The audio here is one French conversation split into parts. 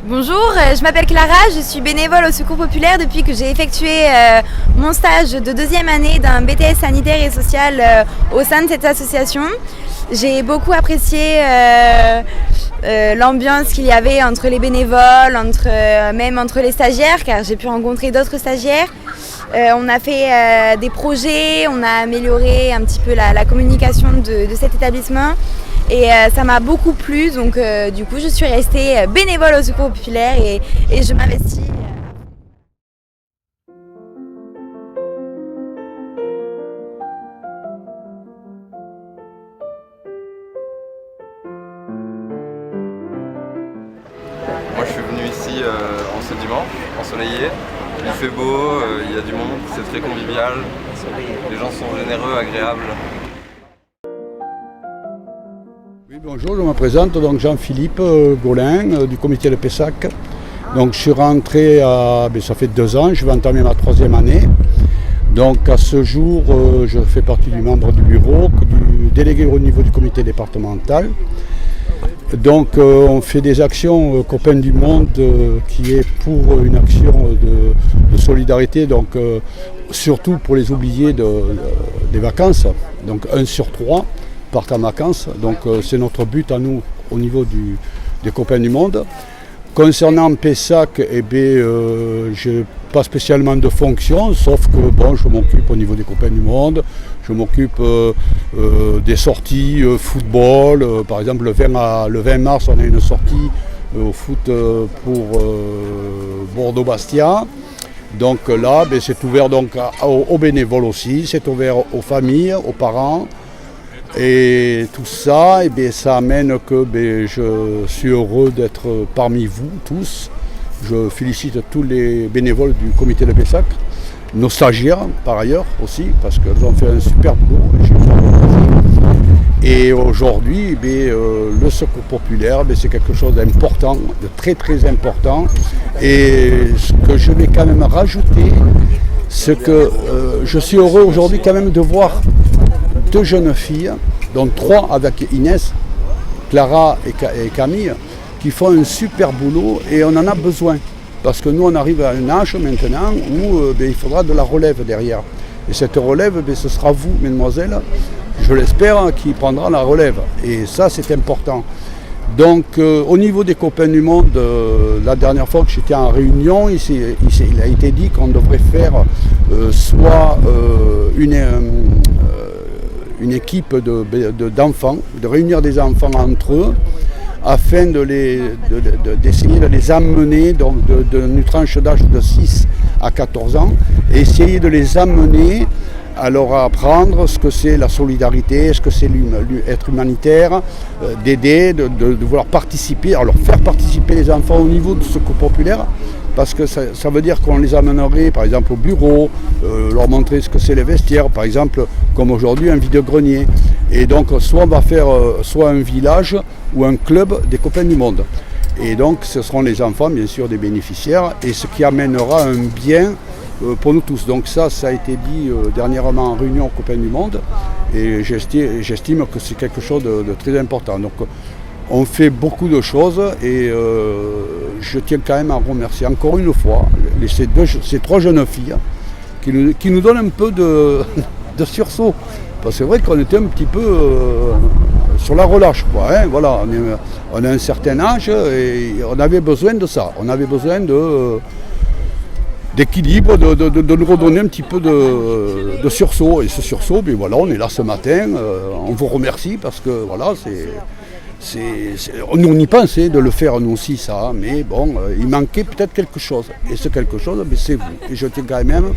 Bonjour, je m'appelle Clara, je suis bénévole au Secours Populaire depuis que j'ai effectué mon stage de deuxième année d'un BTS sanitaire et social au sein de cette association. J'ai beaucoup apprécié l'ambiance qu'il y avait entre les bénévoles, même entre les stagiaires, car j'ai pu rencontrer d'autres stagiaires. On a fait des projets, on a amélioré un petit peu la communication de cet établissement. Et ça m'a beaucoup plu, donc du coup je suis restée bénévole au Secours Populaire et je m'investis. Moi je suis venu ici en ce dimanche, ensoleillé, il fait beau, il y a du monde, c'est très convivial, les gens sont généreux, agréables. Oui, bonjour, je me présente, donc Jean-Philippe Gaulin du comité de Pessac. Donc je suis rentré, ça fait 2 ans, je vais entamer ma 3e année. Donc à ce jour, je fais partie du membre du bureau, du délégué au niveau du comité départemental. Donc on fait des actions Copains du Monde qui est pour une action de solidarité, donc surtout pour les oubliés des vacances, donc 1 sur 3 partent en vacances, donc c'est notre but à nous au niveau des Copains du Monde. Concernant Pessac, je n'ai pas spécialement de fonction, sauf que je m'occupe au niveau des Copains du Monde, je m'occupe des sorties football, par exemple le 20 mars on a une sortie au foot pour Bordeaux-Bastia. Donc là c'est ouvert donc, aux bénévoles aussi, c'est ouvert aux familles, aux parents. Et tout ça, ça amène que je suis heureux d'être parmi vous tous. Je félicite tous les bénévoles du comité de Pessac, nos stagiaires par ailleurs aussi, parce qu'ils ont fait un super boulot. Et aujourd'hui, le Secours Populaire, c'est quelque chose d'important, de très très important. Et ce que je vais quand même rajouter, c'est que je suis heureux aujourd'hui quand même de voir 2 jeunes filles, dont 3 avec Inès, Clara et Camille, qui font un super boulot et on en a besoin. Parce que nous on arrive à un âge maintenant où il faudra de la relève derrière. Et cette relève, ce sera vous, mesdemoiselles, je l'espère, qui prendra la relève. Et ça c'est important. Donc au niveau des Copains du Monde, la dernière fois que j'étais en réunion, il a été dit qu'on devrait faire soit une équipe d'enfants, de réunir des enfants entre eux, afin d'essayer de les amener d'une tranche d'âge de 6 à 14 ans, et essayer de les amener à leur apprendre ce que c'est la solidarité, ce que c'est être humanitaire, d'aider, de vouloir participer, alors faire participer les enfants au niveau du Secours Populaire, parce que ça veut dire qu'on les amènerait par exemple au bureau, leur montrer ce que c'est les vestiaires, par exemple comme aujourd'hui un vide-grenier. Et donc soit on va faire soit un village ou un club des Copains du Monde. Et donc ce seront les enfants bien sûr des bénéficiaires, et ce qui amènera un bien pour nous tous. Donc ça a été dit dernièrement en réunion aux Copains du Monde, et j'estime que c'est quelque chose de très important. Donc on fait beaucoup de choses, et je tiens quand même à remercier encore une fois ces 3 jeunes filles qui nous donnent un peu de sursaut. Parce que c'est vrai qu'on était un petit peu sur la relâche, quoi, hein. Voilà, on a un certain âge et on avait besoin de ça. On avait besoin d'équilibre, de nous redonner un petit peu de sursaut. Et ce sursaut, voilà, on est là ce matin. On vous remercie parce que voilà, nous on y pensait de le faire nous aussi ça, mais bon, il manquait peut-être quelque chose. Et ce quelque chose, c'est vous. Et je tiens quand même,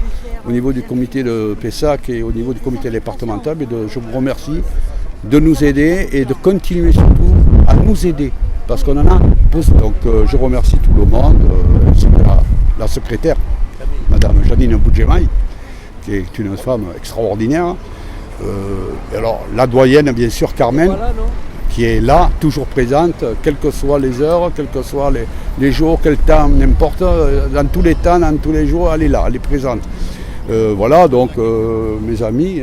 au niveau du comité de Pessac et au niveau du comité départemental, je vous remercie de nous aider et de continuer surtout à nous aider, parce qu'on en a besoin. Donc je remercie tout le monde, la secrétaire, Madame Janine Boudjemaï, qui est une femme extraordinaire. Alors la doyenne, bien sûr, Carmen, qui est là, toujours présente, quelles que soient les heures, quels que soient les jours, quel temps, n'importe, dans tous les temps, dans tous les jours, elle est là, elle est présente. Voilà, donc mes amis,